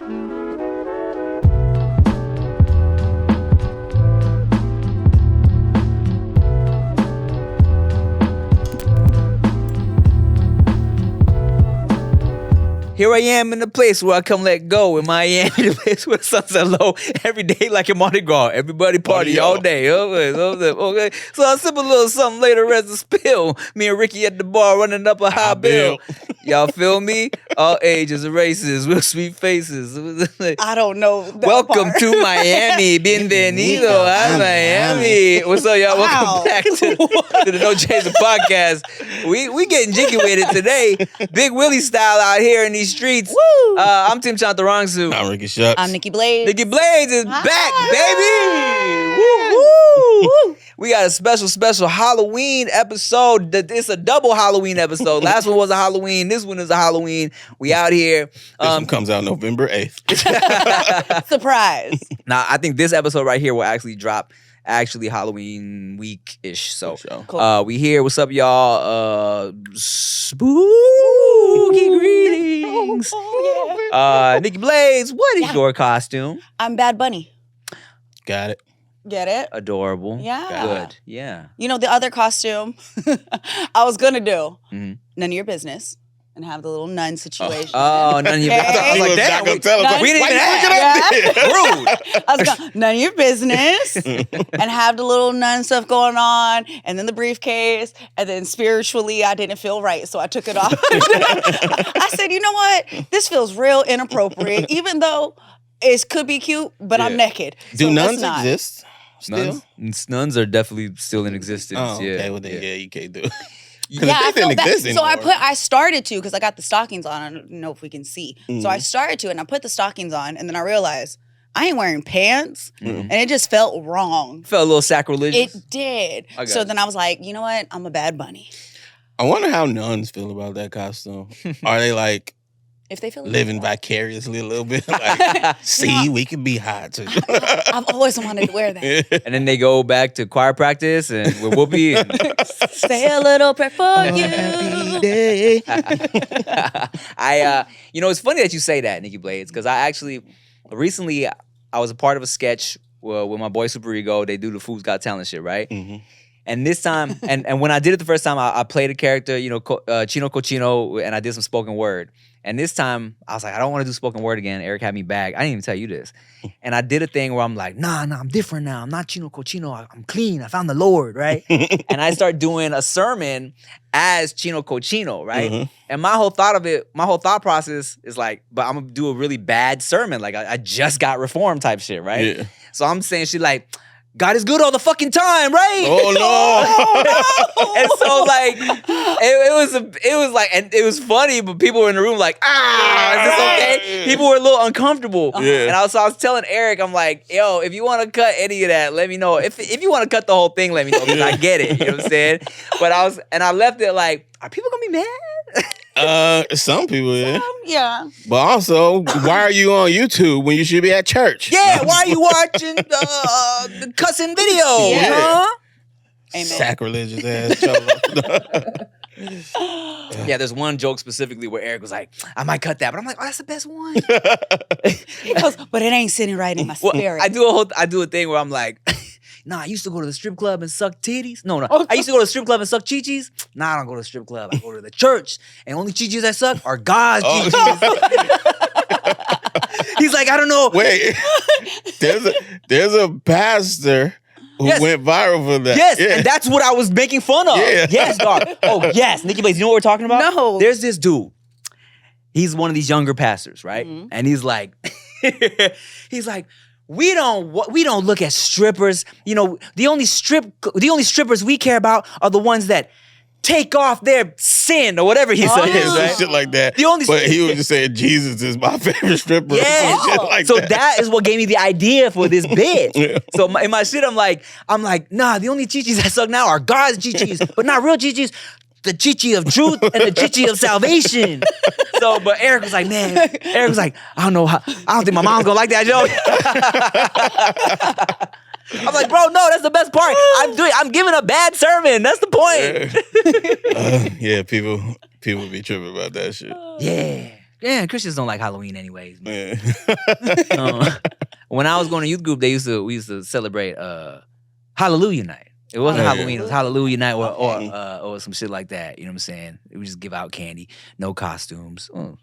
Here I am in the place where I come let go. In Miami, the place where the sun's at low. Every day like a Mardi Gras. Everybody party all day. Okay. So I sip a little something later as a spill. Me and Ricky at the bar running up a high bill. Y'all feel me? All ages and races with sweet faces. I don't know. Welcome to Miami. Bienvenido a Miami. What's up, y'all? Welcome back to the No Chaser podcast. We getting jiggy with it today. Big Willie style out here in these streets. Woo! I'm Tim Chantarangsu. I'm Ricky Shucks. I'm Nikki Blades. Nikki Blades is back, baby. Woo! We got a special Halloween episode. It's a double Halloween episode. Last one was a Halloween. This one is a Halloween. We out here. This one comes out November 8th. Surprise. Now, I think this episode right here will actually drop Halloween week-ish. So Cool. we here. What's up, y'all? Spooky greetings. Nikki Blades, what is your costume? I'm Bad Bunny. Got it. Get it? Adorable. Yeah. Good. Yeah. You know, the other costume I was going to do, Mhm. none of your business, and have the little nun situation. Oh, none of your business. I was like, damn, we didn't even Yeah. rude. I was going, none of your business, and have the little nun stuff going on, and then the briefcase, and then spiritually I didn't feel right, so I took it off. I said, you know what? This feels real inappropriate, even though it could be cute, but I'm naked. Do So nuns let's not. exist still? Nuns are definitely still in existence. Oh, okay. Yeah. Well, then, yeah, you can't do it. Yeah, I they feel didn't bad. exist So anymore. I started to, because I got the stockings on. I don't know if we can see. So I started to, and I put the stockings on, and then I realized I ain't wearing pants, and it just felt wrong. Felt a little sacrilegious. It did. I got So it. then I was like, you know what? I'm a Bad Bunny. I wonder how nuns feel about that costume. Are they like If they feel living vicariously a little bit? Like, see, we can be hot too. I've always wanted to wear that. And then they go back to choir practice and with Whoopi. And Say a little prayer for you. Happy day. It's funny that you say that, Nikki Blades, because I actually recently I was a part of a sketch with my boy Super Ego. They do the Foods Got Talent shit, right? Mhm. And this time, and when I did it the first time, I played a character, Chino Cochino, and I did some spoken word. And this time, I was like, I don't want to do spoken word again. Eric had me bagged. I didn't even tell you this. And I did a thing where I'm like, nah, I'm different now. I'm not Chino Cochino. I'm clean. I found the Lord, right? And I start doing a sermon as Chino Cochino, right? Mhm. And my whole thought process is like, but I'm going to do a really bad sermon. Like, I just got reformed type shit, right? Yeah. So I'm saying shit like, God is good all the fucking time, right? Oh no! And so like it was like, and it was funny, but people were in the room like, is this okay? People were a little uncomfortable. Yeah. And I was telling Eric, I'm like, yo, if you want to cut any of that, let me know. If you want to cut the whole thing, let me know, because I get it. You know what I'm saying? But I left it like, are people gonna be mad? Some people, yeah. Yeah. But also, why are you on YouTube when you should be at church? Yeah, why are you watching the cussing video? Yeah. Huh? Amen. Sacrilegious ass cholo. Yeah, there's one joke specifically where Eric was like, I might cut that, but I'm like, oh, that's the best one. He goes, but it ain't sitting right in my Well, spirit. I do a thing where I'm like, nah, I used to go to the strip club and suck titties. No. I used to go to the strip club and suck chi-chis. Nah, I don't go to the strip club. I go to the church. And only chi-chis I suck are God's chi-chis. He's like, I don't know. Wait, there's a pastor who Yes. went viral for that. Yes, Yeah. and that's what I was making fun of. Yeah. Yes, dog. Oh, yes. Nikki Blades, you know what we're talking about? No. There's this dude. He's one of these younger pastors, right? Mhm. And he's like, we don't look at strippers. You know, the only strippers we care about are the ones that take off their sin or whatever he says, Some right? shit like that. The only- but he was just saying Jesus is my favorite stripper. Yeah. Some shit like So that. that is what gave me the idea for this bit. Yeah. So in my shit, I'm like, nah, the only chi-chis I suck now are God's chi-chis, but not real chi-chis. The chi-chi of truth and the chi-chi of salvation. So, but Eric was like, I don't think my mom's gonna like that joke. I'm like, bro, no, that's the best part. I'm giving a bad sermon. That's the point. Yeah, people be tripping about that shit. Yeah. Yeah, Christians don't like Halloween anyways. Man. Yeah. When I was going to youth group, we used to celebrate Hallelujah night. It wasn't Oh, yeah. Halloween, it was Hallelujah night Okay. or some shit like that. You know what I'm saying? We just give out candy, no costumes. Oh,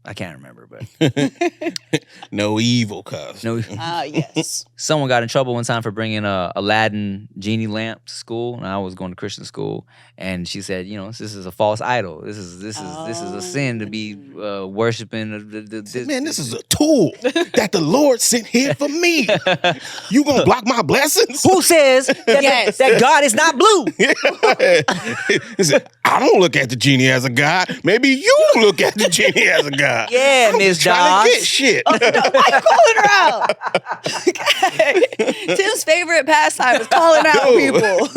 I can't remember, but No evil cuz. no. Yes. Someone got in trouble one time for bringing a Aladdin genie lamp to school, and I was going to Christian school, and she said, this is a false idol. This is a sin to be worshiping. Man, this is a tool that the Lord sent here for me. You gonna block my blessings? Who says that, that God is not blue? He said, I don't look at the genie as a god. Maybe you look at the genie as a god. Yeah, I'm Miss just trying to get Dogs. shit. No, why you calling her out? Okay. Tim's favorite pastime is calling out people.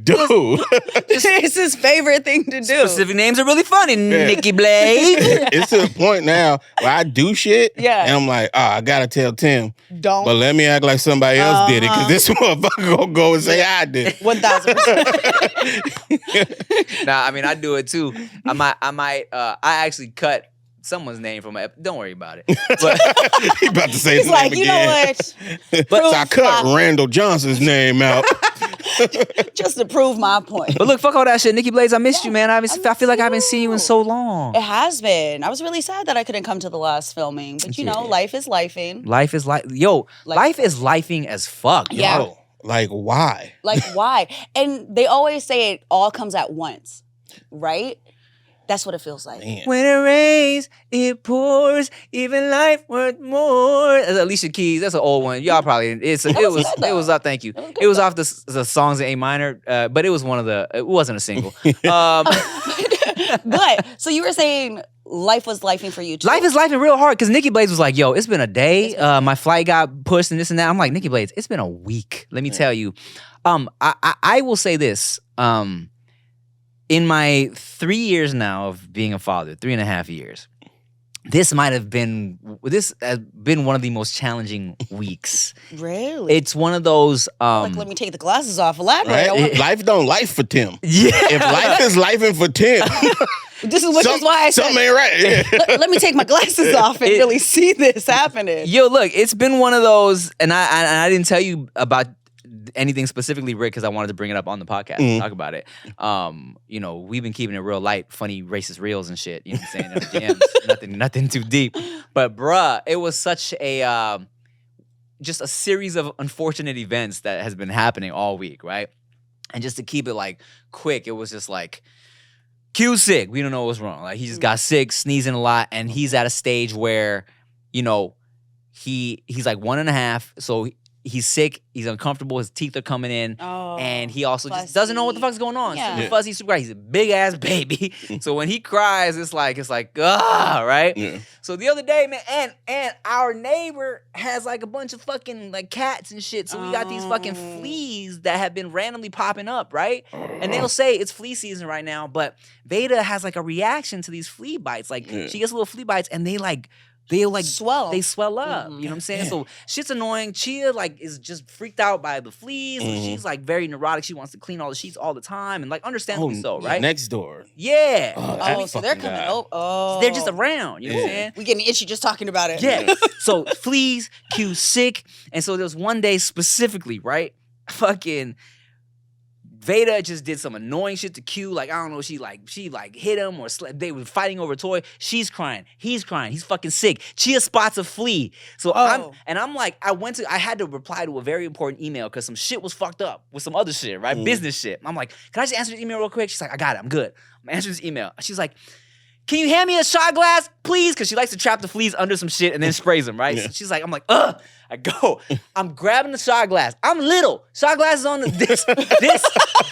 Dude. It's his favorite thing to do. Specific names are really funny, Nikki Blade. It's to the point now where I do shit, Yeah. and I'm like, I gotta tell Tim, Don't. but let me act like somebody else did it, because this motherfucker gonna go and say I did. 1000%. Nah, I mean I do it too. I actually cut someone's name from my. Don't worry about it. But He about to say He's his like, name you know again. what? But I cut my- Randall Johnson's name out. Just to prove my point. But look, fuck all that shit. Nikki Blades, I missed you, man. I feel like I haven't seen you in so long. It has been. I was really sad that I couldn't come to the last filming, but life is lifing. Life is life is lifing as fuck. Yo. Yeah. Oh, like why? Like, why? And they always say it all comes at once, right? That's what it feels like. Man. When it rains, it pours. Even life worth more. That's Alicia Keys. That's an old one. Y'all probably. It was up. Thank you. It was off the songs in A minor, but it was one of the. It wasn't a single. But so you were saying life was lifing for you too. Life is lifing real hard because Nikki Blades was like, "Yo, it's been a day. My flight got pushed and this and that." I'm like, Nikki Blades, it's been a week. Let me tell you. I will say this. In my 3 years now of being a father, 3.5 years, this has been one of the most challenging weeks. Really? It's one of those. Like, let me take the glasses off. Elaborate. Right? Life don't life for Tim. Yeah. If life is lifing for Tim, This is why I said, something ain't right. Yeah. let me take my glasses off and really see this happening. Yo, look, it's been one of those, and I didn't tell you about anything specifically, Rick, because I wanted to bring it up on the podcast and talk about it. We've been keeping it real light, funny, racist reels and shit. You know what I'm saying? In the DMs, nothing too deep. But bruh, it was such a just a series of unfortunate events that has been happening all week, right? And just to keep it like quick, it was just like Q's sick. We don't know what's wrong. Like he just got sick, sneezing a lot, and he's at a stage where, he's like 1.5, so he's sick, he's uncomfortable, his teeth are coming in, and he also just doesn't know what the fuck's going on. Yeah. Super fuzzy, super. He's a big ass baby, so when he cries, it's like right. Yeah. So the other day, man, and our neighbor has like a bunch of fucking like cats and shit. So we got these fucking fleas that have been randomly popping up, right? And they'll say it's flea season right now, but Veda has like a reaction to these flea bites. Like she gets little flea bites, and they'll swell. They swell up. You know what I'm saying? So shit's annoying. Chia is just freaked out by the fleas. And she's like very neurotic. She wants to clean all the sheets all the time, and like understandably so, right? Next door. Yeah. So they're coming over. Oh. They're just around. You know what I'm saying? We getting itchy just talking about it. Yeah. So fleas, Q sick, and so there was one day specifically, right? Fucking Veda just did some annoying shit to Q. Like, I don't know, she hit him or they were fighting over a toy. She's crying. He's crying. He's fucking sick. Chia spots a flea. So I had to reply to a very important email because some shit was fucked up with some other shit, right? Business shit. I'm like, can I just answer this email real quick? She's like, I got it. I'm good. I'm answering this email. She's like, can you hand me a shot glass, please? Because she likes to trap the fleas under some shit and then sprays them, right? So she's like, I'm like, ugh. I go. I'm grabbing the shot glass. I'm little. Shot glass is on this. He said, hand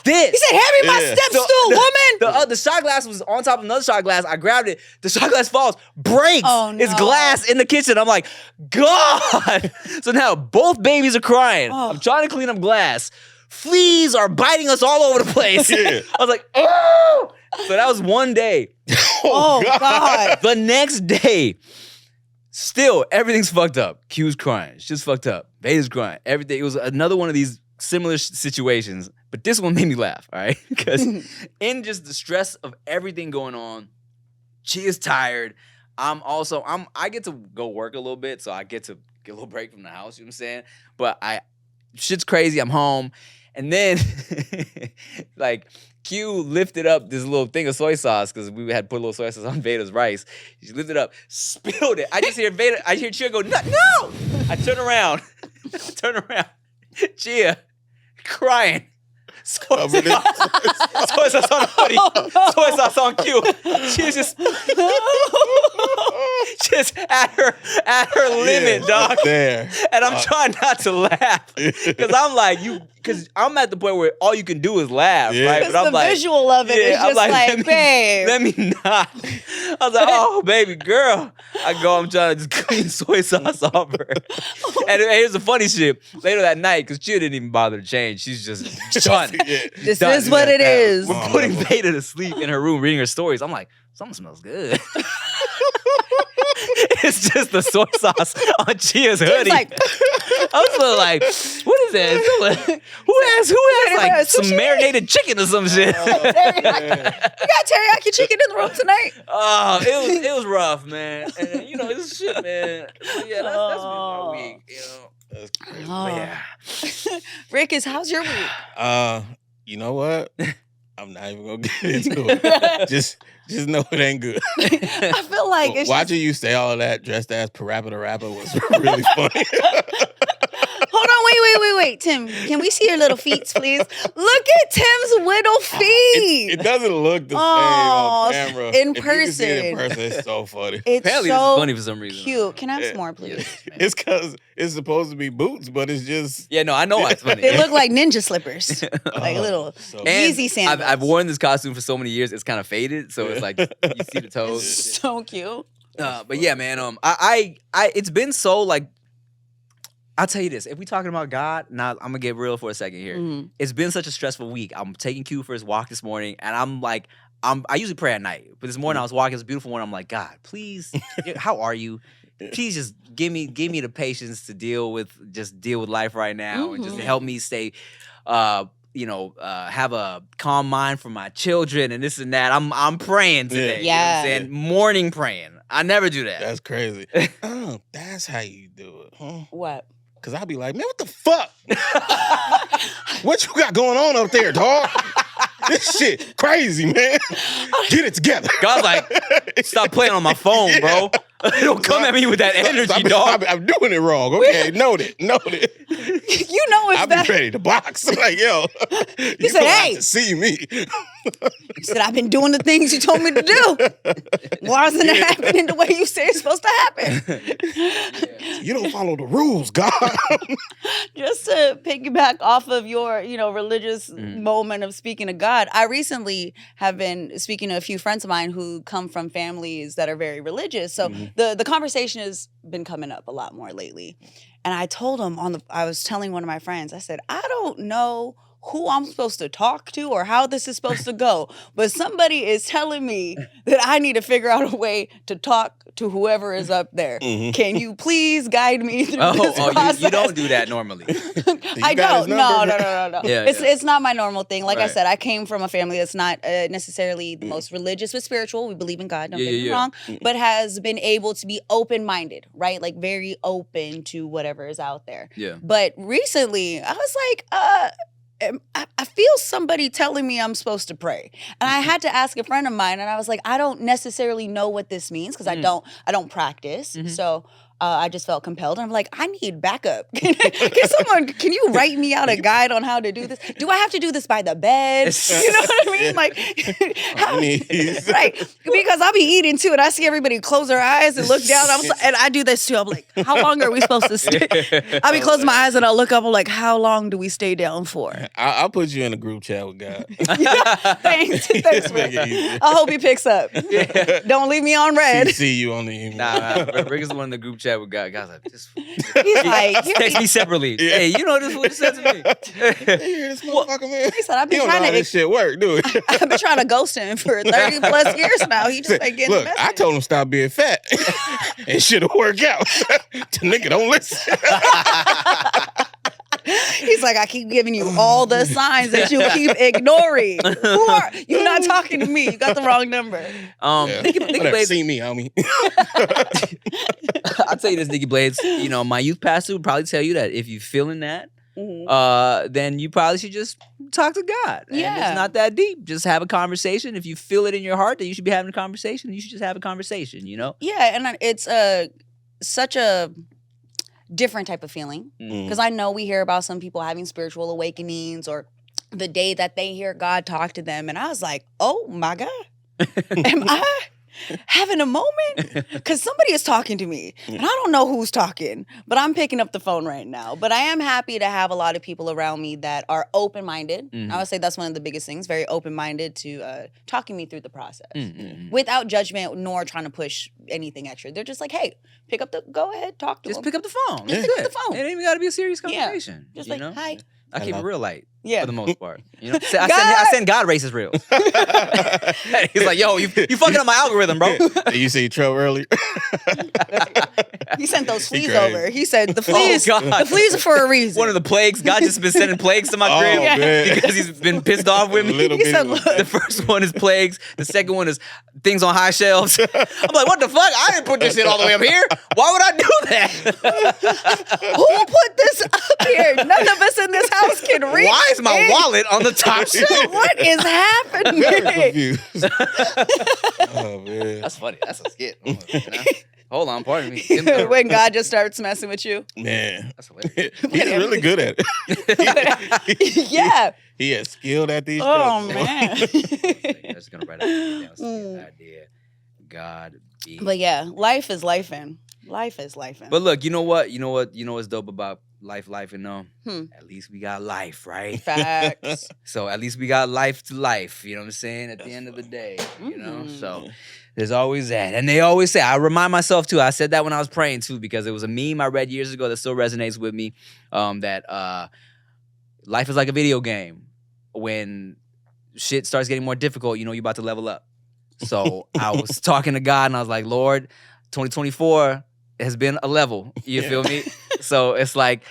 me my step stool, woman. The shot glass was on top of another shot glass. I grabbed it. The shot glass falls, breaks. Oh, no. It's glass in the kitchen. I'm like, God. So now both babies are crying. I'm trying to clean up glass. Fleas are biting us all over the place. I was like, oh. So that was one day. Oh, God. The next day, still, everything's fucked up. Q's crying. Shit's fucked up. Veda's crying. Everything. It was another one of these similar situations, but this one made me laugh, all right? Because in just the stress of everything going on, she is tired. I get to go work a little bit, so I get to get a little break from the house, you know what I'm saying? But shit's crazy, I'm home. And then like Q lifted up this little thing of soy sauce because we had put a little soy sauce on Veda's rice. She lifted up, spilled it. I hear Chia go, no! I turn around, Chia crying. Soy sauce on the hoodie. Soy sauce on Q. She's just at her limit, dog. There. And I'm trying not to laugh because I'm like because I'm at the point where all you can do is laugh, right? But I'm the visual of it is just like, babe. Let me not. I was like, oh, baby girl. I'm trying to just clean soy sauce off her. And here's the funny shit. Later that night, because Chia didn't even bother to change, she's just done. This is what it is. We're putting Veda to sleep in her room, reading her stories. I'm like, something smells good. It's just the soy sauce on Chia's hoodie. I was feeling like, what is that? Who has like some marinated chicken or some shit? We got teriyaki chicken in the room tonight. Oh, it was rough, man. And it's shit, man. But yeah, that's been my week. That's crazy. Yeah. Rick, how's your week? You know what? I'm not even gonna get into it. Just know it ain't good. I feel like it's watching you say all of that dressed as Parappa the Rapper was really funny. Hold on, wait, Tim. Can we see your little feet, please? Look at Tim's little feet. It doesn't look the same on camera. In If person. you can see it in person, it's so funny. It's Apparently, so this is funny for some reason. cute. Can I have some more, please? It's because it's supposed to be boots, but it's just... Yeah, no, I know why it's funny. They look like ninja slippers. Like little easy sandals. I've worn this costume for so many years, it's kind of faded, so it's like, you see the toes. It's so cute. But yeah, man, I it's been so like, I'll tell you this. If we talking about God, now I'm gonna get real for a second here. Mm-hmm. It's been such a stressful week. I'm taking Q for his walk this morning, and I'm like, I usually pray at night, but this morning I was walking. It was a beautiful morning. I'm like, God, please, how are you? Please just give me the patience to deal with life right now, and just help me stay, have a calm mind for my children and this and that. I'm praying today. Yeah. You know what I'm saying? Morning praying. I never do that. That's crazy. Oh, that's how you do it, huh? What? Because I'll be like, man, what the fuck? What you got going on up there, dog? This shit crazy, man. Get it together. God's like, stop playing on my phone, bro. Don't come at me with that energy, dog. I'm doing it wrong. Okay, noted. You know it's I'll be ready to box. I'm like, yo, you said, gonna hey. have to see me. You said, I've been doing the things you told me to do. Why isn't it happening the way you say it's supposed to happen? You don't follow the rules, God. Just to piggyback off of your, religious moment of speaking to God, I recently have been speaking to a few friends of mine who come from families that are very religious. So the conversation has been coming up a lot more lately. And I told them I was telling one of my friends, I said, I don't know who I'm supposed to talk to or how this is supposed to go, but somebody is telling me that I need to figure out a way to talk to whoever is up there. Can you please guide me through this process? You don't do that normally. I don't. No. Yeah, it's not my normal thing. Like I Right. said, I came from a family that's not necessarily the most religious but spiritual. We believe in God, don't get me wrong, but has been able to be open-minded, right? Like very open to whatever is out there. Yeah. But recently, I was like, I feel somebody telling me I'm supposed to pray. And I had to ask a friend of mine, and I was like, I don't necessarily know what this means because I don't practice. So I just felt compelled. And I'm like, I need backup. Can you write me out a guide on how to do this? Do I have to do this by the bed? You know what I mean? Like, right. Because I'll be eating too, and I see everybody close their eyes and look down. And I do this too. I'm like, how long are we supposed to stay? I'll be closing my eyes and I'll look up. I'm like, how long do we stay down for? I'll put you in a group chat with God. Thanks, Make it easy. I hope he picks up. Don't leave me on red. See you on the email. Nah, Rick is the one in the group chat with God. God's like, He's like, text me separately. Hey, you know this is what he said to me. Hey, this motherfucker, man. He said, I've He been don't know how trying this shit work, do it? I've been trying to ghost him for 30 plus years now. He just ain't getting Look, the message. I told him stop being fat. And shit'll work out. The nigga don't listen. He's like, I keep giving you all the signs that you keep ignoring. Who are you? Not talking to me. You got the wrong number. Nikki Whatever, Blades. see me, homie. I'll tell you this, Nikki Blades. You know, my youth pastor would probably tell you that if you're feeling that, then you probably should just talk to God. And Yeah. it's not that deep. Just have a conversation. If you feel it in your heart that you should be having a conversation, you should just have a conversation, you know? Yeah, and it's such a different type of feeling. Because I know we hear about some people having spiritual awakenings or the day that they hear God talk to them. And I was like, oh my God, am I having a moment? Because somebody is talking to me. And I don't know who's talking, but I'm picking up the phone right now. But I am happy to have a lot of people around me that are open-minded. I would say that's one of the biggest things, very open-minded to talking me through the process without judgment nor trying to push anything extra. They're just like, hey, go ahead, talk to Just them. pick up the phone. Just pick up the phone. It ain't even got to be a serious conversation. Just you like, know? hi. I keep it real light. Yeah. For the most part. You know? I send God racist reels. He's like, yo, you fucking up my algorithm, bro. You see Trump earlier? He sent those fleas crazy. over. He said the fleas, God. the fleas are for a reason. One of the plagues. God just been sending plagues to my Oh, crib man. because he's been pissed off with me. Little He bitty said, one. look. The first one is plagues. The second one is things on high shelves. I'm like, what the fuck? I didn't put this shit all the way up here. Why would I do that? Who put this up here? None of us in this house can reach. Why is my it. wallet on the top shelf? What is Very happening? confused. Oh man. That's funny. That's a skit. Hold on, pardon me. When God just starts messing with you. Man. That's hilarious. He's really good at it. Yeah. He is skilled at these Oh, jokes. man. I'm just gonna write that down. Idea. God be. But yeah, life is lifing. Life is lifing. But look, you know what? You know what's dope about life and no? Hmm. At least we got life, right? Facts. So at least we got life to life. You know what I'm saying? At the end of the day, you know. Mhm. So there's always that, and they always say. I remind myself too. I said that when I was praying too, because it was a meme I read years ago that still resonates with me. That life is like a video game. When shit starts getting more difficult, you know you're about to level up. So I was talking to God, and I was like, Lord, 2024 has been a level. You feel me? So it's like,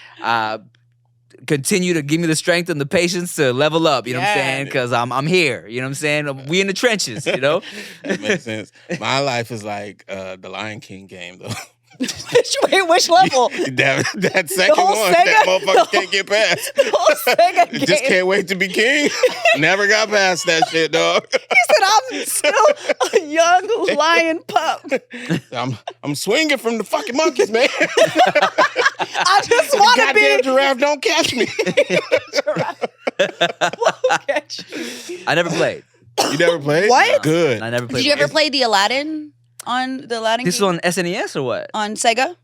continue to give me the strength and the patience to level up. You know what I'm saying? Because I'm here. You know what I'm saying? We in the trenches. You know? That makes sense. My life is like the Lion King game, though. Wait, which level? that second whole one, Sega? that motherfucker can't get past. The whole Sega game. Just can't wait to be king. Never got past that shit, dog. He said, I'm still a young lion pup. I'm swinging from the fucking monkeys, man. I just want to Goddamn be. giraffe, don't catch me. Won't catch you. I never played. You never played? What? Good. I never played. Did you ever play the Aladdin on the Aladdin? This is game? on SNES or what? On Sega?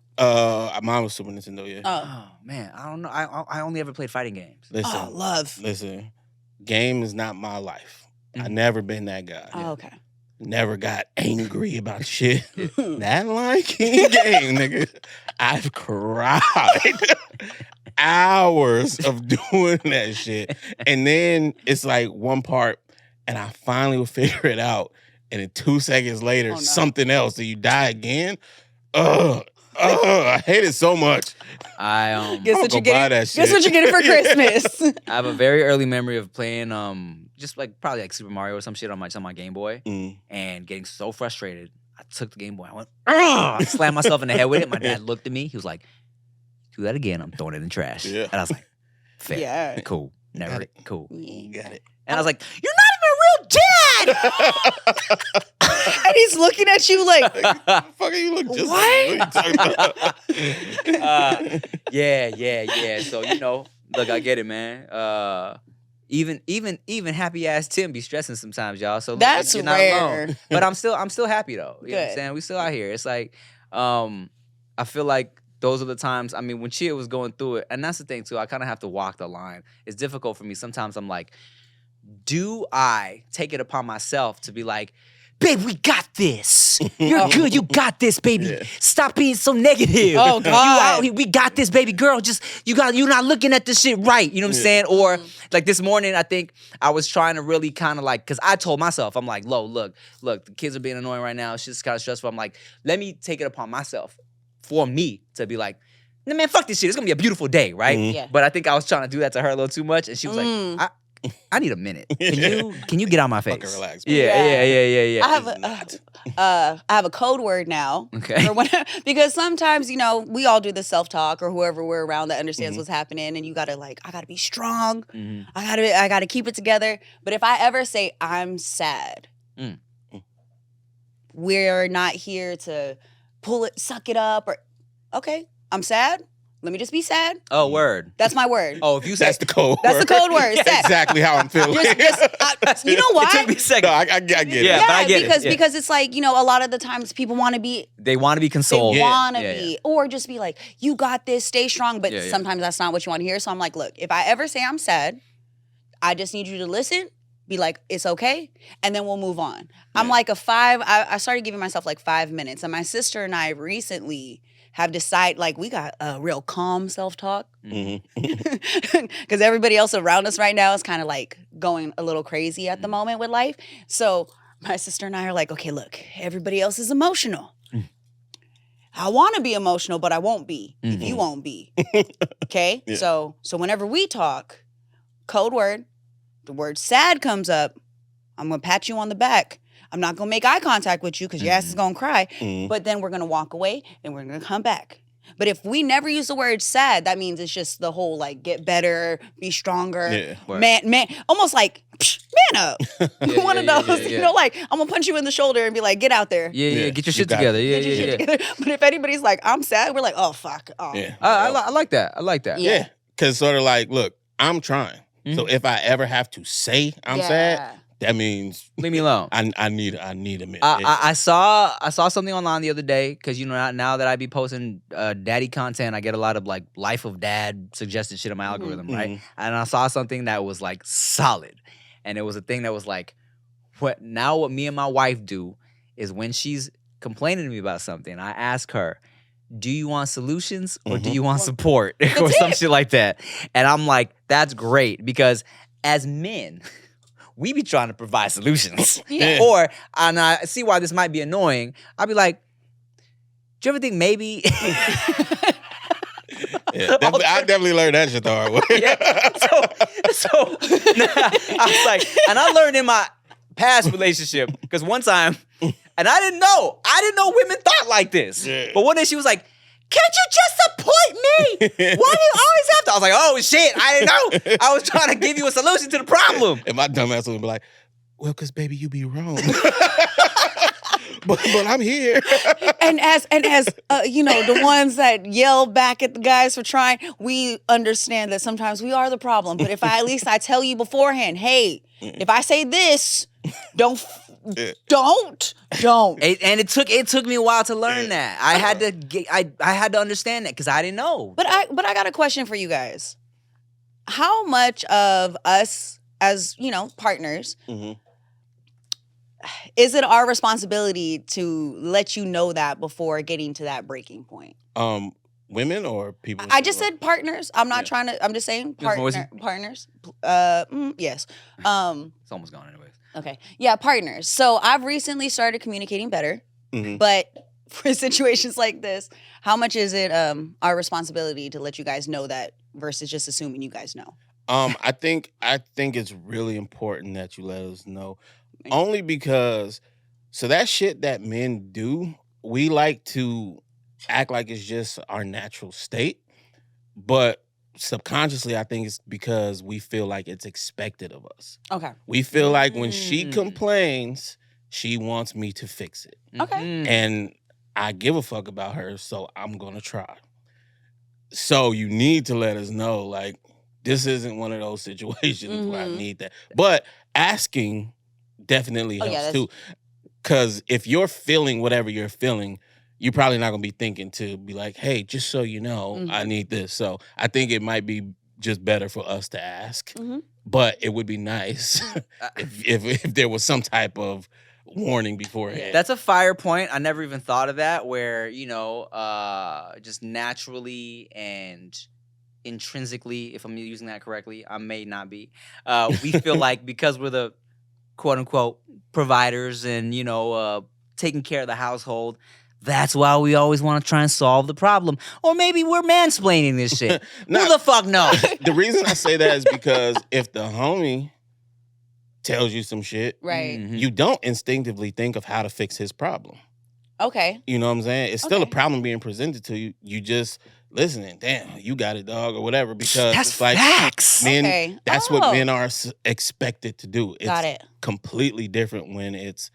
Mine was Super Nintendo, yeah. Oh man, I don't know. I only ever played fighting games. Listen, Oh, love. listen. Game is not my life. I Mhm. never been that guy. Oh, okay. Never got angry about shit. That Lion King game, nigga. I've cried hours of doing that shit. And then it's like one part, and I finally will figure it out. And then 2 seconds later, Oh, no. something else, and you die again. I hate it so much. I Guess I'll what go you buy getting? that Guess shit. what you getting for Christmas? I have a very early memory of playing just like probably like Super Mario or some shit on my Game Boy and getting so frustrated. I took the Game Boy. I went, I slammed myself in the head with it. My dad looked at me. He was like, "Do that again. I'm throwing it in the trash." Yeah. And I was like, "Fair, Yeah. Cool, never, Got it. cool." Yeah. Got it. And I was like, "You're not even a real dad." And he's looking at you like, Fuck, you look just What? like what are you talking about? Yeah. So look, I get it, man. Even happy ass Tim be stressing sometimes, y'all. So look, That's you're not rare. alone. But I'm still happy though. You know what I'm Good. saying? We still out here. It's like, I feel like those are the times. I mean, when Chia was going through it, and that's the thing too. I kind of have to walk the line. It's difficult for me. Sometimes I'm like, do I take it upon myself to be like, babe, we got this. You're good. You got this, baby. Yeah. Stop being so negative. Oh, You God. out here. We got this, baby girl. Just you're not looking at this shit right. You know what I'm saying? Or like this morning, I think I was trying to really kind of like, because I told myself, I'm like, look, the kids are being annoying right now. It's just kind of stressful. I'm like, let me take it upon myself for me to be like, no, man, fuck this shit. It's gonna be a beautiful day, right? Yeah. But I think I was trying to do that to her a little too much, and she was like, I need a minute. Can you get out my face? Fucking relax. Yeah. I have a code word now. Okay. Because sometimes, we all do the self-talk or whoever we're around that understands what's happening, and you gotta I gotta be strong. I gotta keep it together. But if I ever say I'm sad, we're not here to suck it up or okay, I'm sad. Let me just be sad. Oh, word. That's my word. Oh, if you say That's the code That's word. the code word. Sad. Exactly how I'm feeling. You know why? It took me a second. No, I get it. Yeah, but I get because it. Yeah. because it's like, a lot of the times people want to be They want to be consoled. They want to Yeah, be, or just be like, you got this, stay strong. But sometimes that's not what you want to hear. So I'm like, look, if I ever say I'm sad, I just need you to listen, be like, it's okay, and then we'll move on. I'm like I started giving myself like 5 minutes. And my sister and I recently have decided, like, we got a real calm self-talk. Because everybody else around us right now is kind of like going a little crazy at the moment with life. So my sister and I are like, okay, look, everybody else is emotional. I want to be emotional, but I won't be if you won't be. Okay? Yeah. So whenever we talk, code word, the word sad comes up, I'm going to pat you on the back. I'm not going to make eye contact with you because your ass is going to cry. But then we're going to walk away and we're going to come back. But if we never use the word sad, that means it's just the whole, like, get better, be stronger. Yeah. Man, almost like, man up. One of those, like, I'm going to punch you in the shoulder and be like, get out there. Yeah, get your shit got together. it. Yeah, Get your shit together. But if anybody's like, I'm sad, we're like, oh, fuck. Oh. Yeah. I like that. I like that. Yeah. Because sort of like, look, I'm trying. So if I ever have to say I'm sad, that means Leave me alone. I need a minute. I saw something online the other day because now that I be posting daddy content, I get a lot of like life of dad suggested shit on my algorithm, right? And I saw something that was like solid, and it was a thing that was like, what me and my wife do is when she's complaining to me about something, I ask her, do you want solutions or do you want support or some shit like that? And I'm like, that's great because as men, we be trying to provide solutions. Yeah. And I see why this might be annoying. I'll be like, do you ever think maybe? I definitely learned that shit the hard way. So I was like, and I learned in my past relationship, because one time, and I didn't know women thought like this. Yeah. But one day she was like, can't you just support me? Why do you always have to? I was like, oh shit, I didn't know. I was trying to give you a solution to the problem. And my dumb ass would be like, well, because baby, you be wrong. but I'm here. And as the ones that yell back at the guys for trying, we understand that sometimes we are the problem. But if at least I tell you beforehand, hey, if I say this, don't. And it took me a while to learn that. I had to understand that because I didn't know. But I got a question for you guys. How much of us as, partners, is it our responsibility to let you know that before getting to that breaking point? Women or people? I just said partners. I'm not trying to. I'm just saying partners. Yes. It's almost gone anyways. Okay. Yeah, partners. So I've recently started communicating better, but for situations like this, how much is it our responsibility to let you guys know that versus just assuming you guys know? I think it's really important that you let us know. Only because, so that shit that men do, we like to act like it's just our natural state. But subconsciously, I think it's because we feel like it's expected of us. Okay. We feel like when she complains, she wants me to fix it. Okay. And I give a fuck about her, so I'm going to try. So you need to let us know, like, this isn't one of those situations where I need that. But asking definitely helps too. Because if you're feeling whatever you're feeling, you're probably not going to be thinking to be like, hey, just so you know, I need this. So I think it might be just better for us to ask. But it would be nice if there was some type of warning beforehand. That's a fire point. I never even thought of that, where, just naturally and intrinsically, if I'm using that correctly, I may not be. We feel like because we're the quote unquote providers and, taking care of the household, That's why we always want to try and solve the problem. Or maybe we're mansplaining this shit. Nah. Who the fuck knows? The reason I say that is because if the homie tells you some shit, Right. Mhm. you don't instinctively think of how to fix his problem. Okay. You know what I'm saying? It's still a Okay. problem being presented to you. You just listening. Damn, you got it, dog, or whatever. Because That's it's like facts. men. Okay. That's Oh. what men are expected to do. It's Got it. completely different when it's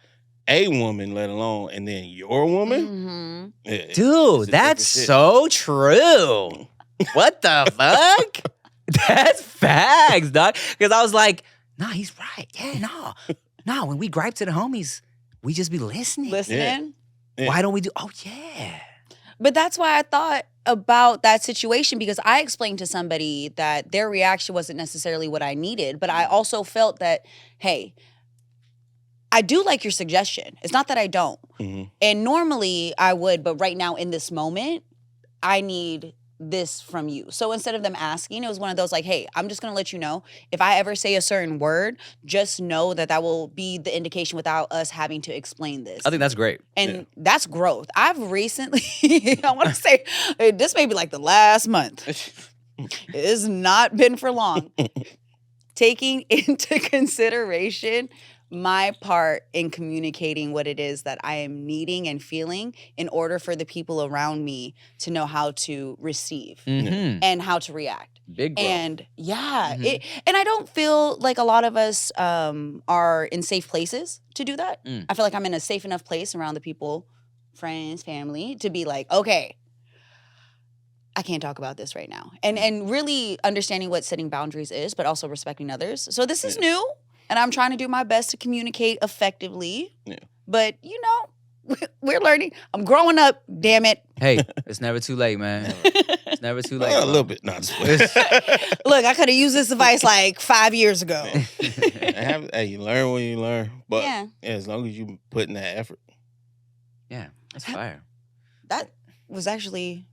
a woman, let alone, and then your woman. Mm-hmm. Dude, it's a that's different shit. so true. What the fuck? That's facts, dog. Because I was like, nah, he's right. Yeah, no. When we gripe to the homies, we just be listening. Listening. Yeah. Why don't we do? Oh yeah. But that's why I thought about that situation, because I explained to somebody that their reaction wasn't necessarily what I needed, but I also felt that, hey, I do like your suggestion. It's not that I don't. Mhm. And normally I would, but right now in this moment, I need this from you. So instead of them asking, it was one of those like, hey, I'm just going to let you know, if I ever say a certain word, just know that that will be the indication without us having to explain this. I think that's great. And that's growth. I've recently, I want to say, this may be like the last month. It has not been for long. Taking into consideration my part in communicating what it is that I am needing and feeling in order for the people around me to know how to receive Mhm. and how to react. Big growth. And yeah, Mhm. and I don't feel like a lot of us are in safe places to do that. Mm. I feel like I'm in a safe enough place around the people, friends, family, to be like, okay, I can't talk about this right now. And really understanding what setting boundaries is, but also respecting others. So this is new, and I'm trying to do my best to communicate effectively. Yeah. But, you know, we're learning. I'm growing up, damn it. Hey, it's never too late, man. It's never too late. Well, a bro. little bit. Not just play. Look, I could have used this advice like 5 years ago. Hey, you learn when you learn. But Yeah. as long as you put in that effort. Yeah, that's fire. That was actually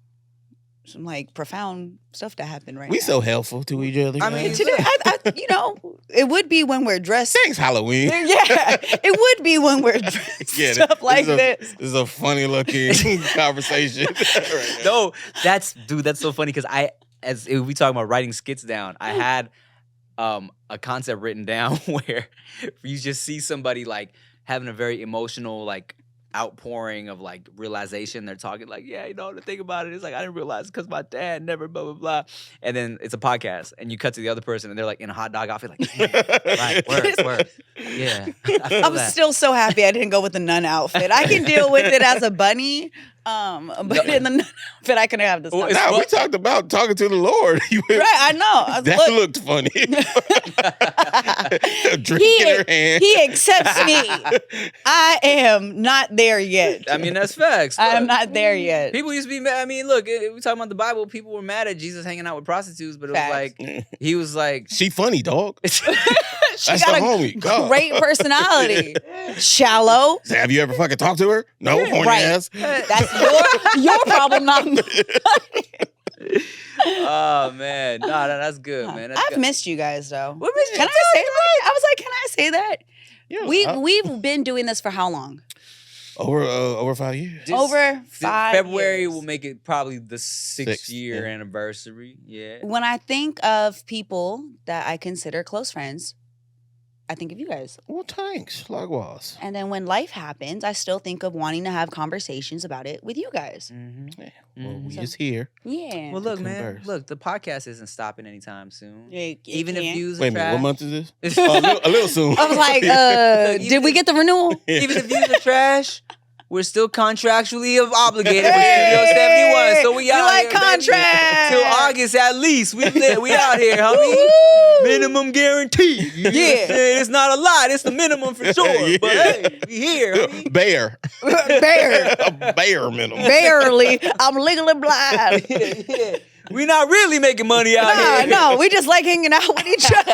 some like profound stuff that happened right We now. so helpful to each other. I mean, guys. Today, you know, it would be when we're dressed. Thanks, Halloween. Yeah, it would be when we're dressed Yeah, up like this. This is a funny looking conversation. Right now. No, that's so funny because as if we talking about writing skits down, I had a concept written down where you just see somebody like having a very emotional like outpouring of like realization. They're talking like, yeah, you know, the thing about it is like I didn't realize because my dad never blah blah blah. And then it's a podcast, and you cut to the other person, and they're like in a hot dog outfit, like, right, word, yeah. I feel I'm that. still so happy I didn't go with the nun outfit. I can deal with it as a bunny, but in the nun outfit, I can have this. Well, stuff. Nah, we talked about talking to the Lord. Right, I know. That Look, looked funny. Drink in her hand. he accepts me. I am not there yet. I mean, that's facts. I am Look. not there yet. People used to be mad. I mean, look, we talking about the Bible. People were mad at Jesus hanging out with prostitutes, but it was Facts. like he was like, She funny, dog. She That's got the a homie. God. great personality. Shallow. Say, have you ever fucking talked to her? No, horny Right. ass. That's your problem, not mine. oh man, that's good, man. That's I've good. missed you guys though. What missed Can you I say that? I was like, can I say that? Yeah, We've been doing this for how long? over 5 years. This- Over 5 February years. will make it probably the 6th Sixth, year yeah. anniversary. Yeah. When I think of people that I consider close friends, I think of you guys. Well, thanks. Likewise. And then when life happens, I still think of wanting to have conversations about it with you guys. Mm-hmm. Yeah. Well, we Mhm. just here. Yeah. Well, look, man. converse. Look, the podcast isn't stopping anytime soon. It Even if can. views Wait are a minute, trash. what month is this? Oh, a little soon. I was like, Look, did we get the renewal? Even if views are trash, we're still contractually obligated. Hey! We're still 71, so we out like here, baby. contract. Till August at least. We out here, homie. Woo! Minimum guarantee. You know what I'm Yeah. saying? It's not a lot. It's the minimum for sure. Yeah. But hey, we here. homie. Bear. Bear. A bear minimum. Barely. I'm legally blind. Yeah. We not really making money out here. No, we just like hanging out with each other.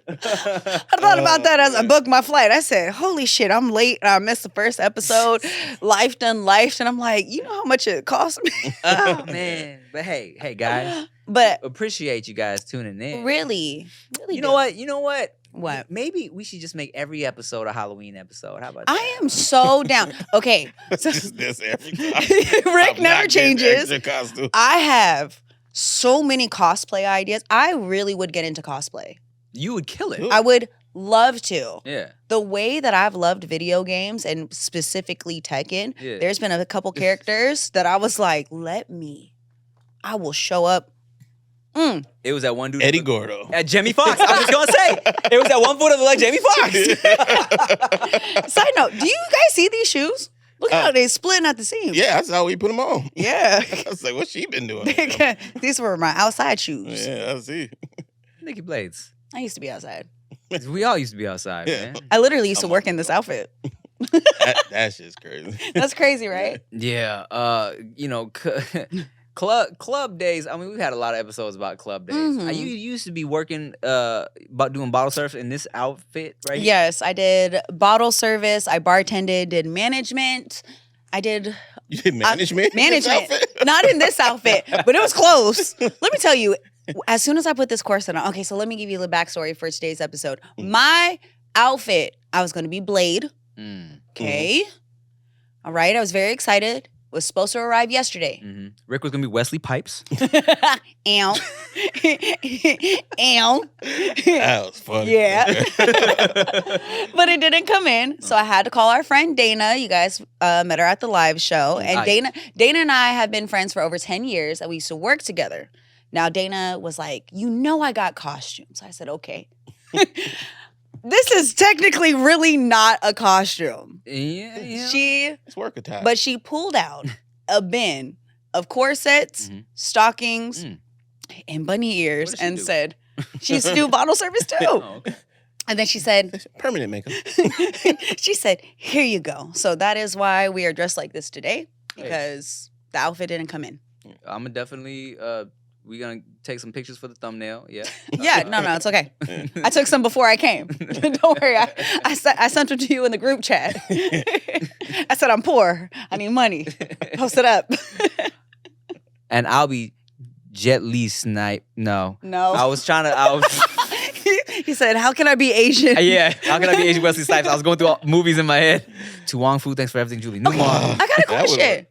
I thought about that as I booked my flight. I said, holy shit, I'm late. I missed the first episode. Life done life. And I'm like, you know how much it cost me? Oh man. But hey guys. But Appreciate you guys tuning in. really You know what? What? Maybe we should just make every episode a Halloween episode. How about that? I am so down. Okay. So, This every time. Rick I'm never not getting changes. extra costume. I have so many cosplay ideas. I really would get into cosplay. You would kill it. Ooh. I would love to. Yeah. The way that I've loved video games and specifically Tekken, Yeah. there's been a couple characters that I was like, I will show up. It was that one dude. Eddie Gordo. Jamie Foxx. I was just gonna say it was that one foot of like Jamie Foxx. Side note, do you guys see these shoes? Look at how they splitting at the seams. Yeah, that's how we put them on. Yeah. I was like, what's she been doing? These were my outside shoes. Yeah, I see. Nikki Blades. I used to be outside. We all used to be outside, Yeah. man. I literally used to work in this outfit. That shit's crazy. That's crazy, right? Yeah. Club days. I mean, we've had a lot of episodes about club days. Mhm. You used to be working about doing bottle service in this outfit, right? Yes, I did bottle service. I bartended, did management. I did You did management? in this management. outfit? Not in this outfit, but it was close. Let me tell you, as soon as I put this corset on, okay, so let me give you the backstory for today's episode. My outfit, I was going to be Blade. Mm. Okay. All right, I was very excited. Was supposed to arrive yesterday. Mm-hmm. Rick was gonna be Wesley Pipes. Ow. Ow. That was funny. Yeah. But it didn't come in. So I had to call our friend Dana. You guys met her at the live show. And Nice. Dana and I have been friends for over 10 years and we used to work together. Now Dana was like, I got costumes. I said, okay. This is technically really not a costume. Yeah. It's work attire. But she pulled out a bin of corsets, Mhm. stockings, Mm. and bunny ears What did she and do? said, she used to do bottle service too. Oh, okay. And then she said, Permanent makeup. she said, here you go. So that is why we are dressed like this today, because the outfit didn't come in. I'm gonna definitely. We're gonna take some pictures for the thumbnail. Yeah. Yeah, no, it's okay. I took some before I came. Don't worry. I sent them to you in the group chat. I said, I'm poor. I need money. Post it up. And I'll be Jet Li Snipe. No. No. I was. He said, how can I be Asian? Yeah. How can I be Asian Wesley Snipes? I was going through all movies in my head. To Wong Fu, thanks for everything, Julie. New Okay, Mom. I got a That would question. work.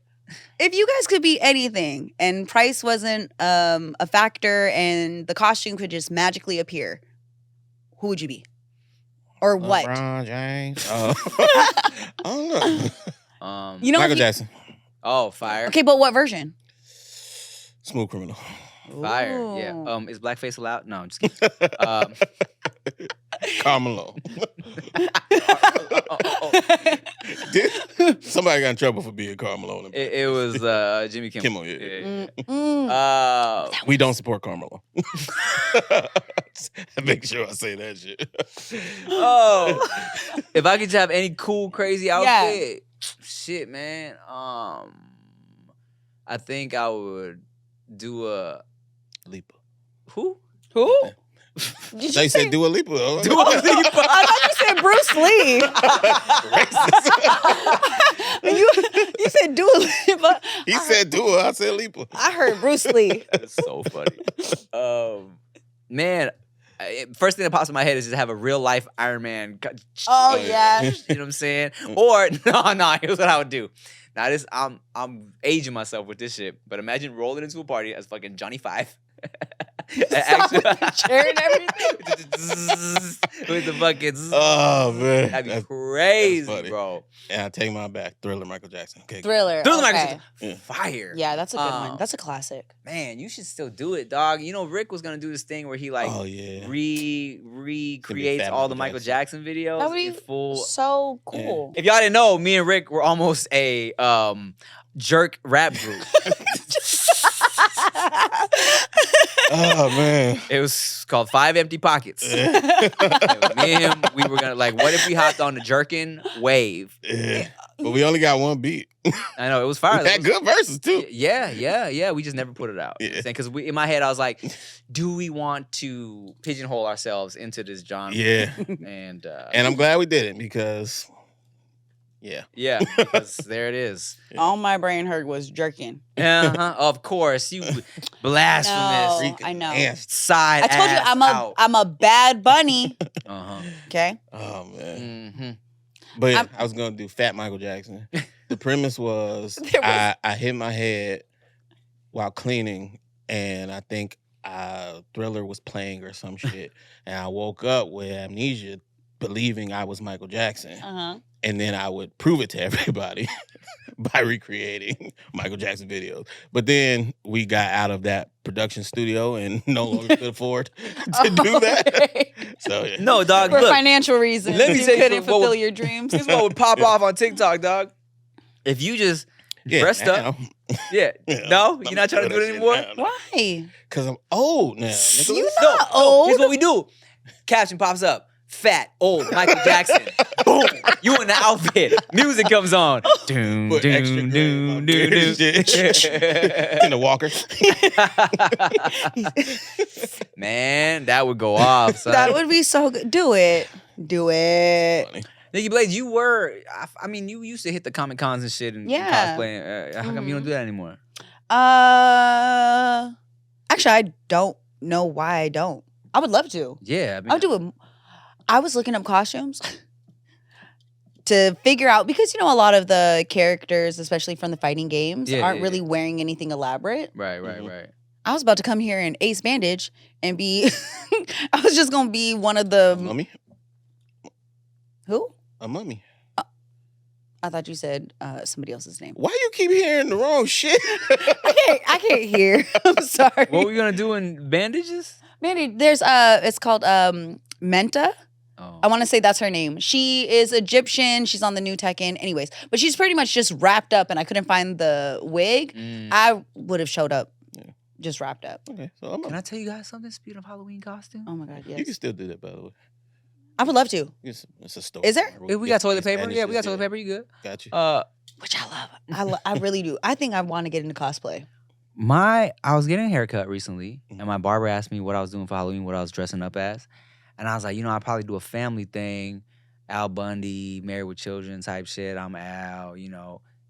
If you guys could be anything and price wasn't a factor and the costume could just magically appear, who would you be? Or what? LeBron James. I don't know. You know, Michael if you- Jackson. Oh, fire. Okay, but what version? Smooth criminal. Fire. Ooh. Yeah. Is blackface allowed? No, I'm just kidding. Carmelo. Somebody got in trouble for being Carmelo. It was Jimmy Kimmel. Kimmel, yeah. Mm. We don't support Carmelo. Make sure I say that shit. Oh, if I could just have any cool, crazy Yeah. outfit, shit, man. I think I would do a Lipa. who? Who? Did They you say said Dua Lipa. Dua Lipa. I thought you said Bruce Lee. you said Dua Lipa. He said Dua, I said Lipa. I heard Bruce Lee. That's so funny. Man, first thing that pops in my head is just have a real life Iron Man. Oh, yeah. You know what I'm saying? Or no, here's what I would do. Now this, I'm aging myself with this shit, but imagine rolling into a party as fucking Johnny Five. Chair and everything. With the fucking Oh, man. that'd be That's crazy, funny. bro. And I take my back. Thriller, Michael Jackson. Okay. Thriller. Thriller okay. Michael Jackson, fire. Yeah, that's a good one. Um, That's a classic. Man, you should still do it, dog. You know, Rick was gonna do this thing where he like Oh, yeah. recreates fat all the Michael Michael Jackson videos. That would be in full. so cool. If y'all didn't know, me and Rick were almost a jerk rap group. Oh, man. It was called Five Empty Pockets. And me and him, we were gonna like, what if we hopped on the jerkin wave? Yeah. But we only got one beat. I know it was fire. We had good verses, too. Yeah. We just never put it out. Yeah. Because in my head, I was like, do we want to pigeonhole ourselves into this genre? Yeah. And And I'm glad we did it because Yeah. Yeah, because there it is. All my brain heard was jerking. Of course, you blasphemous. No, I know. Nasty. Side I told you ass I'm a bad bunny. Uh-huh. Okay. Oh man. Mm-hmm. But yeah, I was gonna do Fat Michael Jackson. The premise was, I hit my head while cleaning, and I think Thriller was playing or some shit, and I woke up with amnesia, believing I was Michael Jackson, and then I would prove it to everybody by recreating Michael Jackson videos. But then we got out of that production studio and no longer could afford to do that. So yeah. No, dog. For Look, financial reasons, let me you say couldn't what fulfill your dreams. this is what would pop off on TikTok, dog. If you just dressed up, Yeah, no, you're not trying to do it anymore. Why? Because I'm old now. Nigga. You No, not no, old. here's what we do. Caption pops up. Fat, old, Michael Jackson. Boom. You in the outfit. Music comes on. Doom, Put extra doom, green doom, doom, doom. in the walker. Man, that would go off, son. That would be so good. Do it. Do it. Funny. Nikki Blades, you were, I mean, you used to hit the Comic Cons and shit and Yeah. cosplaying. How come you don't do that anymore? Actually, I don't know why I don't. I would love to. Yeah. I mean, I'll do it. I was looking up costumes to figure out, because a lot of the characters, especially from the fighting games, aren't really wearing anything elaborate. Right. I was about to come here in Ace Bandage and be I was just gonna be one of the Mummy? Who? A mummy. I thought you said somebody else's name. Why you keep hearing the wrong shit? I can't hear. I'm sorry. What were you gonna do in bandages? Man, there's it's called Menta. Oh. I want to say that's her name. She is Egyptian. She's on the new Tekken. Anyways, but she's pretty much just wrapped up, and I couldn't find the wig. I would have showed up just wrapped up. Okay, so Can I tell you guys something? Speaking of Halloween costume. Oh my God, yes. You can still do that, by the way. I would love to. It's a store. Is there? We got toilet paper. Yeah, we got toilet paper. You good? Got you. Which I love. I really do. I think I want to get into cosplay. I was getting a haircut recently, and my barber asked me what I was doing for Halloween, what I was dressing up as. And I was like, I'd probably do a family thing. Al Bundy, Married with Children type shit. I'm Al,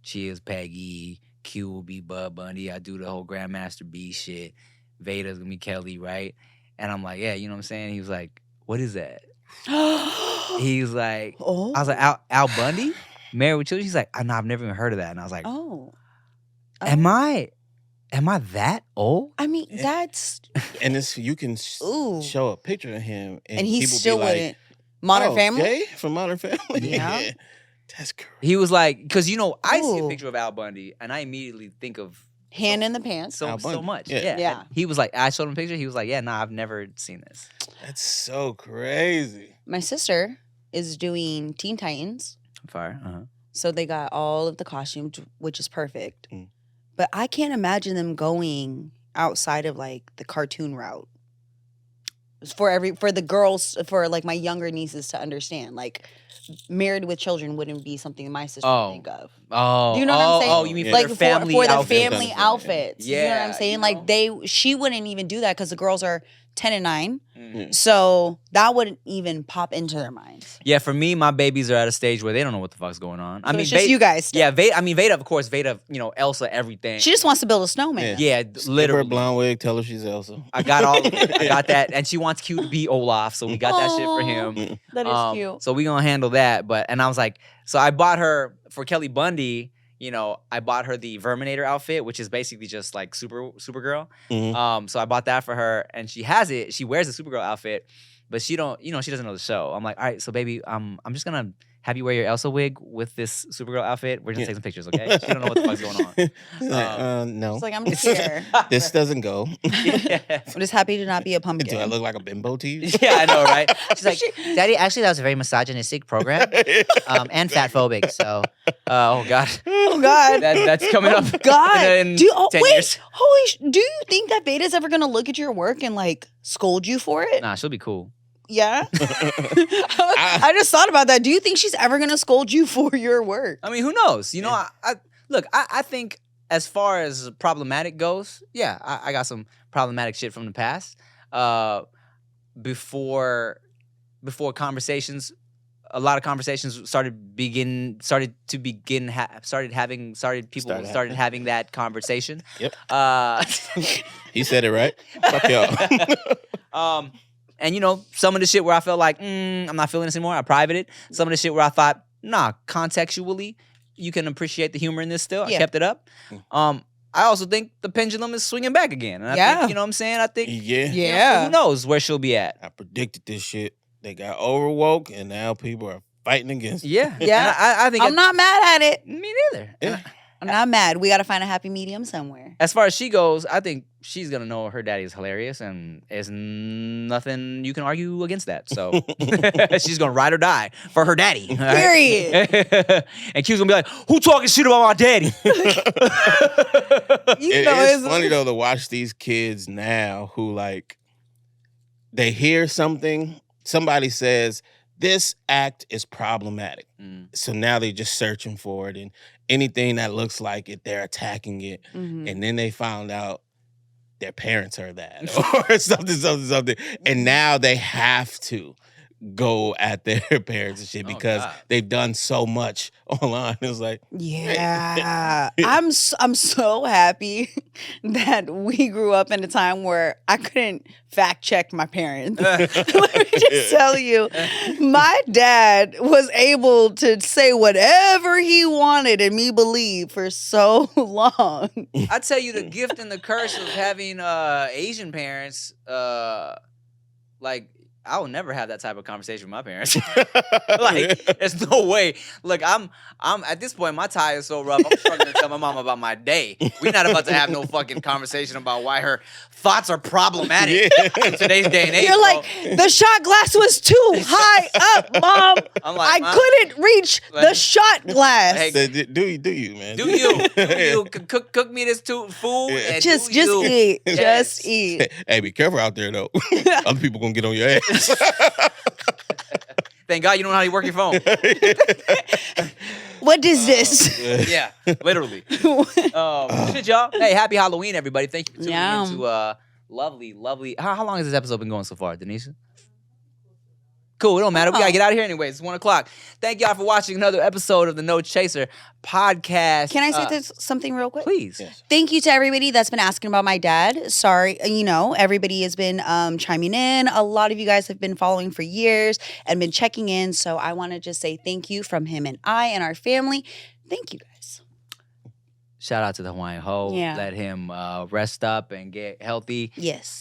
she is Peggy. Q will be Bud Bundy. I do the whole Grandmaster B shit. Vader's gonna be Kelly, right? And I'm like, yeah, you know what I'm saying? He was like, what is that? He was like, I was like, Al Bundy? Married with Children? He's like, no, I've never even heard of that. And I was like, am I that old? I mean, that's... And you can show a picture of him, and he people still be like, wouldn't. Modern Family? Jay from Modern Family? Yeah. That's crazy. He was like, because, I see a picture of Al Bundy, and I immediately think of Hand in the Pants. so much. Yeah. Yeah. And he was like, I showed him a picture. He was like, yeah, nah, I've never seen this. That's so crazy. My sister is doing Teen Titans. Fire. Uh-huh. So they got all of the costumes, which is perfect. But I can't imagine them going outside of like the cartoon route. For the girls, for like my younger nieces to understand. Like Married with Children wouldn't be something my sister would think of. Oh. Do you know what I'm saying? Oh, you mean like for their family for the outfits. family outfits. Yeah. You know what I'm saying? Like she wouldn't even do that because the girls are 10 and 9. Mm. So that wouldn't even pop into their minds. Yeah, for me, my babies are at a stage where they don't know what the fuck's going on. I So mean, it's just you guys still. Yeah, Veda, of course, Elsa, everything. She just wants to build a snowman. Yeah, Give her a literally. blonde wig, tell her she's Elsa. I got that, and she wants Q to be Olaf, so we got that shit for him. That is cute. So we gonna handle that. And I was like, so I bought her for Kelly Bundy. I bought her the Verminator outfit, which is basically just like Supergirl. Mhm. So I bought that for her, and she has it. She wears the Supergirl outfit, but she don't. She doesn't know the show. I'm like, all right, so baby, I'm just gonna have you wear your Elsa wig with this Supergirl outfit. We're gonna take some pictures, okay? She don't know what the fuck's going on. No. It's like, I'm just here. This doesn't go. I'm just happy to not be a pumpkin. Do I look like a bimbo to you? Yeah, I know, right? She's like, Daddy, actually, that was a very misogynistic program, and fat phobic. So, oh god, Oh God. that's coming up. God. in 10 years. Do you think that Veda's ever gonna look at your work and like scold you for it? Nah, she'll be cool. Yeah. I just thought about that. Do you think she's ever gonna scold you for your work? I mean, who knows? I think as far as problematic goes, yeah, I got some problematic shit from the past. Before conversations a lot of conversations started having that conversation. Yep. Uh, He said it right. Fuck y'all. And you know, some of the shit where I felt like, I'm not feeling this anymore, I privated. Some of the shit where I thought, nah, contextually, you can appreciate the humor in this still. I kept it up. I also think the pendulum is swinging back again. And I think, you know what I'm saying? I think, who knows where she'll be at. I predicted this shit. They got overwoke, and now people are fighting against it. Yeah. Yeah. I think I'm not mad at it. Me neither. Yeah. I'm not mad. We got to find a happy medium somewhere. As far as she goes, I think she's going to know her daddy is hilarious, and there's nothing you can argue against that. So she's going to ride or die for her daddy. Period. And Q's going to be like, who talking shit about my daddy? It's funny, though, to watch these kids now who, like, they hear something, somebody says, this act is problematic. So now they're just searching for it, and anything that looks like it, they're attacking it. And then they found out their parents heard that or something. And now they have to go at their parents and shit because they've done so much online. It's like, yeah, I'm so happy that we grew up in a time where I couldn't fact check my parents. Let me just tell you, my dad was able to say whatever he wanted and me believe for so long. I tell you, the gift and the curse of having Asian parents, like, I will never have that type of conversation with my parents. Like, there's no way. Look, I'm at this point, my tie is so rough. I'm struggling to tell my mom about my day. We're not about to have no fucking conversation about why her thoughts are problematic in today's day and age. You're like, the shot glass was too high up, Mom. I'm like, I couldn't reach the shot glass. Hey, do you, man? Do you. Cook me this food and just do you. eat. Yes. Just eat. Hey, be careful out there, though. Other people gonna get on your ass. Thank God you don't know how to work your phone. What is this? Yeah, literally. Shit, y'all. Hey, happy Halloween, everybody. Thank you for tuning in to lovely. How long has this episode been going so far, Denisha? Cool, it don't matter. We gotta get out of here anyways. It's 1:00. Thank y'all for watching another episode of the No Chaser podcast. Can I say something real quick? Please. Yes. Thank you to everybody that's been asking about my dad. Sorry, everybody has been chiming in. A lot of you guys have been following for years and been checking in. So I want to just say thank you from him and I and our family. Thank you guys. Shout out to the Hawaiian Ho. Yeah. Let him rest up and get healthy. Yes.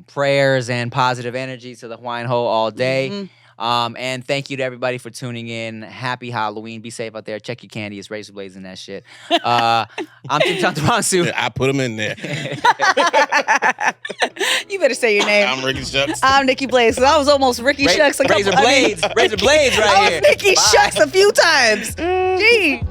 Prayers and positive energy to the Hawaiian Ho all day. And thank you to everybody for tuning in. Happy Halloween. Be safe out there. Check your candy. It's razor blades and that shit. I'm Tim Chantarangsu. I put them in there. You better say your name. I'm Ricky Shucks. I'm Nikki Blaze. I was almost Ricky Shucks. Razor blades right I here. was Nikki Shucks a few times. Gee.